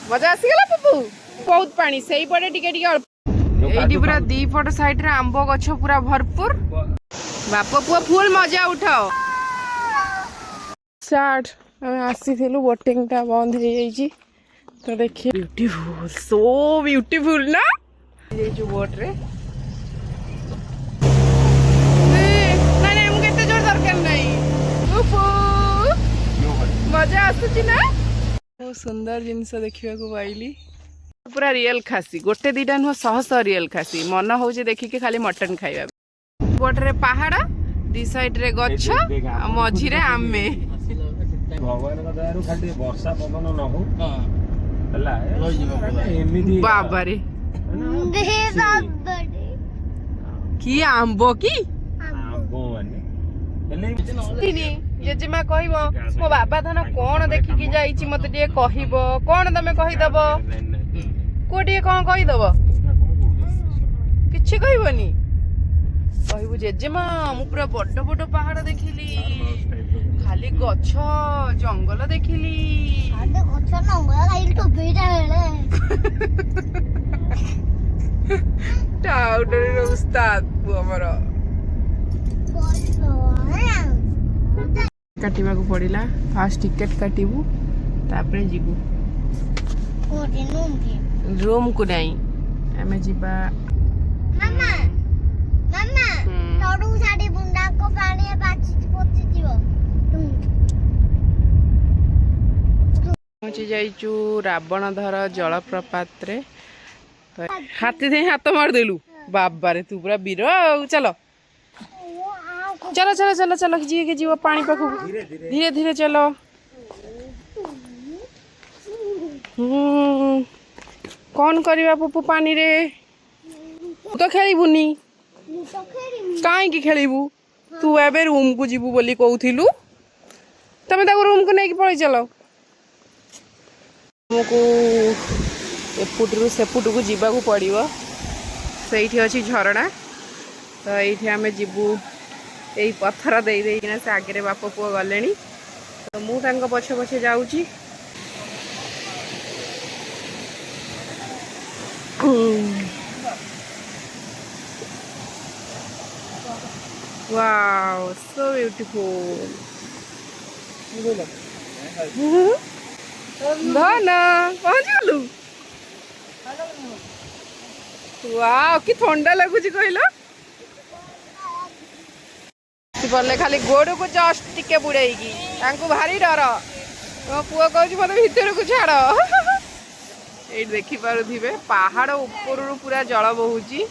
मजा आसीगला पप्पू बहुत पानी सही पड़े टिके टिके एठी पूरा दी पट साइड रे आंबो गछ पूरा भरपूर बाप पुआ फुल मजा उठाओ स्टार्ट हम आसीथिलु बोटिंग टा बंद हो जाईची तो देखिए ब्यूटीफुल सो ब्यूटीफुल ना ये जो बोट रे ना ना हम केते जोर दरकार नहीं मजा आसुची ना बहुत सुंदर जिनस देखा पाइली पूरा रियल खासी गोटे दीटा नुह शह शह रियल खासी मन हो देखिके खाली मटन खाइबा बोटरे पहाड़ दी साइड रे गछ मझी रे आमे भगवान का दयारु खाली वर्षा पवन न हो हला एमिदी बाबा रे की आंबो की आंबो माने हेले जेजेमा कहबो मो बाबा धन कोन देखिकी जाईची मते टिए कहबो कोन तमे कहि दबो को टिए कोन कहि दबो किछि कहबोनी कहबो जेजेमा मु पूरा बड्ड बड्ड पहाड़ देखिली खाली गछ जंगल देखिली आडे गछ नंगला लाइल तो बेटा हेले टाउडर उस्ताद हमर काटिबा को पड़िला फास्ट टिकट काटिबू तापरे जीबू कोटे रूम को नहीं हमें जीबा मामा मामा तोडू साडी बुंदा को पानी पाची पोची दियो पहुंची जाइचू रावणधर जलप्रपात रे तो हाथी दे हाथ मार देलू बाबा रे तू पूरा वीर चलो चलो चलो चलो चलो जी के जीव पानी पाखु धीरे धीरे चलो कौन करवा पप्पू पानी रे तो खेलबुनी काई की खेलबू तू एबे रूम को जीबू बोली कहूथिलु तमे ताको रूम को नहीं पळै चलो हमको एपुटरू सेपुट को जीवा को पड़िबो सेठी अछि झरणा तो एठी हमें जीबू यही पत्थर दे देना से आगे बाप पुओ गले तो मुझे पछे पछे जाऊँगी वाओ सो ब्यूटीफुल धन पहुँच गलु वाओ कि ठंडा लगुच कहल पड़े खाली गोड़ को जस्ट टिके बुड़ेगी भारी डर मो पुओ कहूँ मत भर को छाड़ ये देखिपे पहाड़ ऊपर पूरा जल बहुची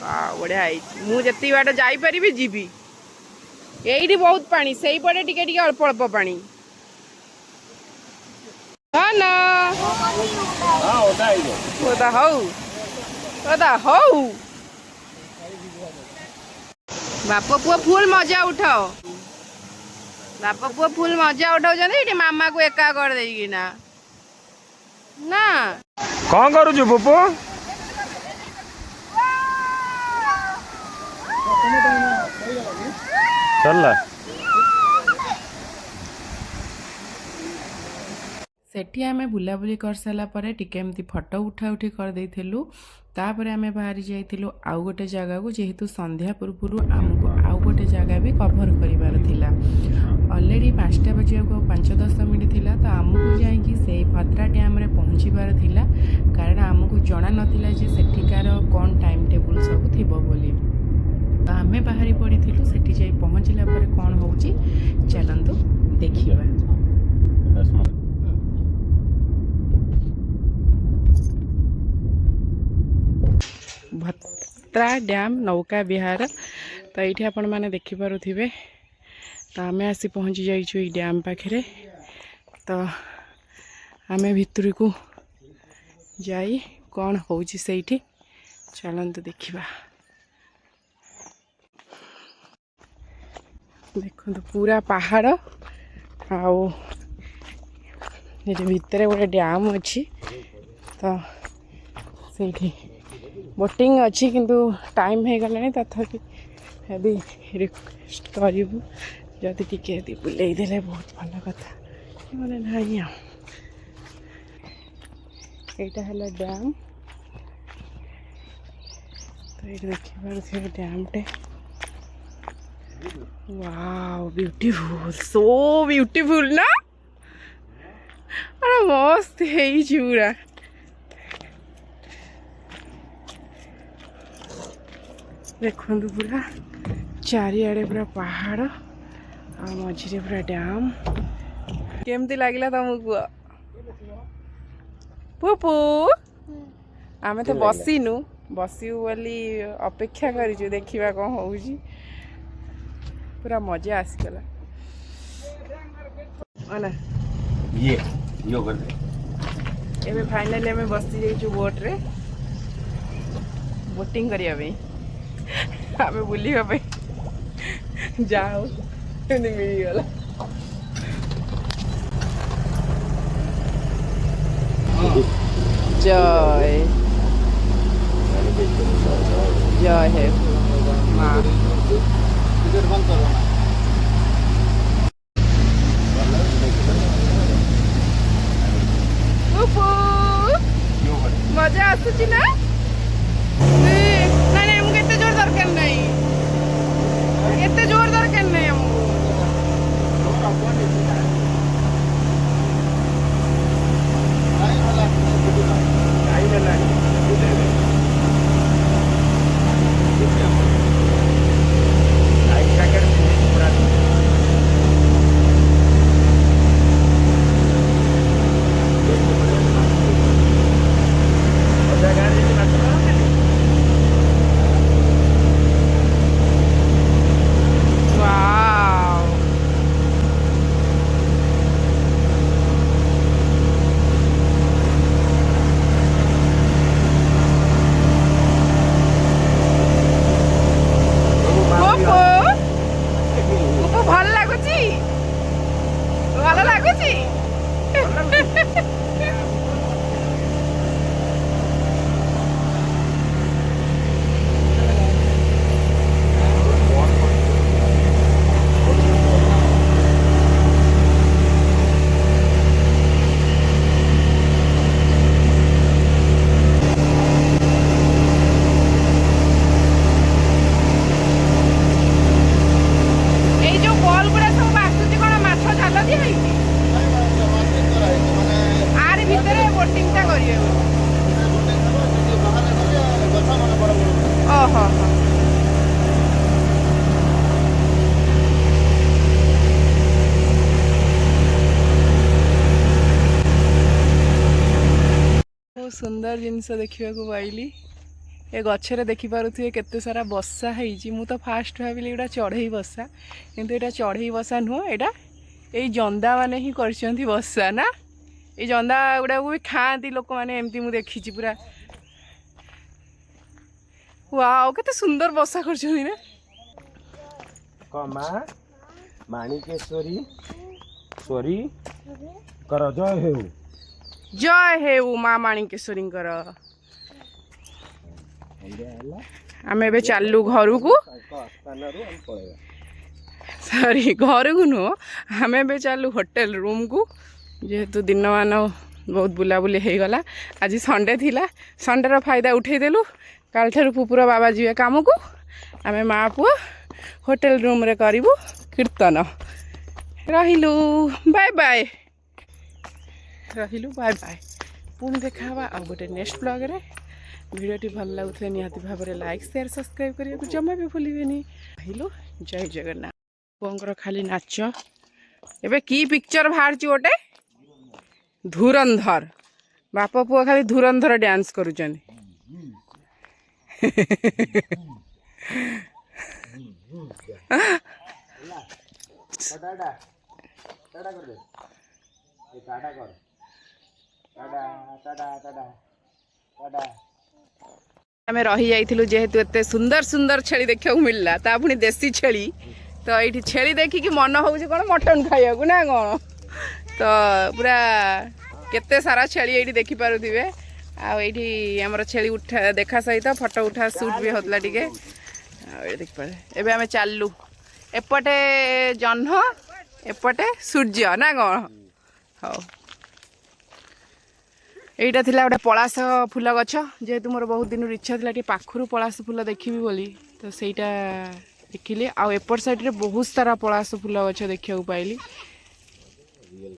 बढ़िया मुझे बाट जापरि जीवी यही बहुत पानी से पटे टिके टिके अल्प अल्प पानी ओदा हौ बाप पुओ फुल मजा उठाओ बाप पुओ फुल मजा उठाऊ मामा को एका कर देगी ना ना कौन करू छु पप्पू चलला सेठी आमे बुलाबुली कर सारा पर टिके एमती फोटो उठा उठी कर देइथिलु तापर आमे बाहरी जाइथिलु आउ गोटे जगह को जेहेतु संध्या पूर्व आमको आउ गोटे जगह भी कभर करिवार थिला ऑलरेडी 5टा बजे को 5-10 मिनिट थिला तो आमको जाइकी से भद्रा डैम रे पहुँचीबार थिला कारण आमको जना नथिला जे सेठिकार कौन टाइम टेबल सब थिबो बोली तो आमे बाहरी पड़ीथिलु सेठी जाई पहुँचला पर कौन होउची चलंतु देखिबा भत्रा डैम नौका विहार तो ये आपण मैंने देखिपे तो आम आसी पहुँची जाइछु ये डैम पाखे तो आम भितर को जाई कौन होउची सेठी चलंतु देखिबा देखो तो पूरा पहाड़ आउ भितर गोटे डैम अच्छी तो से बोटिंग अच्छी किंतु टाइम हो गलानी तथापि यदि रिक्वेस्ट करूँ जदि टिके बुले देले बहुत भल कथा मैंने ना এইটা হলো ড্যাম তো এইটা দেখিপারে ড্যামटे वाओ ब्यूटीफुल सो ब्यूटीफुल ना अरे मस्त है पूरा देखु पूरा चारिआडे पूरा पहाड़ आ मझे पूरा डैम केमती लगला तुमको पुपू आम तो बसीनु बसू बोली अपेक्षा करूँ देखा कौन हो पूरा मजा आसगला ये यो कर दे एबे फाइनली हमें बसी जाइछु बोट रे बोटिंग करिया पे हमें बुलिया पे जाओ एंदी मिली गला जय जय है माँ मजा आसुची ना नहीं हमको एते जोर दरकार नहीं एते जोर दरकार नहीं हमको सुंदर जिनस देखा पाइली ए गचरे देखिपे केते सारा बसा है तो फास्ट भाविली एटा चढ़ई बसा किंतु एटा चढ़ई बसा नुह एटा ये जंदा माने ही करछंती बसा ना ये जंदा गुड़ा भी खाती लोक मैंने एमती मुझे देखी पूरा वाओ केते सुंदर बसा करछंती ना कमा माणिकेश्वरी सोरी कर जय हे माँ माणिकेश्वरी आम ए चलू घर को सॉरी घर को नुह आम ए चलू होटेल रूम को जेहेतु दिन मान बहुत बुलाबुली हो गला आज संडे थिला संडे फायदा उठेदेलु काल ठारू पुपुर बाबा जीवे काम को आम माँ पुआ होटेल रूम रे करूँ कीर्तन रहिलु बाय बाय रहिलु बाय बाय पुणी देखा आ गोटे नेक्स्ट ब्लॉग रे वीडियोटी भल लगुले निहाती भाव में लाइक शेयर सब्सक्राइब करने को जमा भी भूलिए रहिलु जय जगन्नाथ पुअर खाली नाच एबे की पिक्चर बाहर गोटे धुरंधर बाप पुआ खाली धुरंधर डांस करुचन आम रही जाइलु जेहेतु एते सुंदर सुंदर छेली देखा मिलला ता पुणी देसी छेली तो ये छेली देखिकी मन हो कौन मटन खाइबा ना कौन तो पूरा केते सारा छेली ये देखिपे आईटी आमर छेली उठा देखा सहित फोटो उठा शूट भी होता टे देखिपे एवं आम चलू एपटे जह्न एपटे सूर्य ना कौन हाँ এইটা थिला गोटे पलास फूल गछ जेहेतु मोर बहुत दिन इच्छा थिला टी पाखरु पलास फूल देखिबी बोली तो ସେଇଟା ଦେଖିଲି। ଆଉ ଏପଟ ସାଇଡରେ ବହୁତ ସାରା ପଳାସ ଫୁଲ ଗଛ ଦେଖିବାକୁ ପାଇଲି।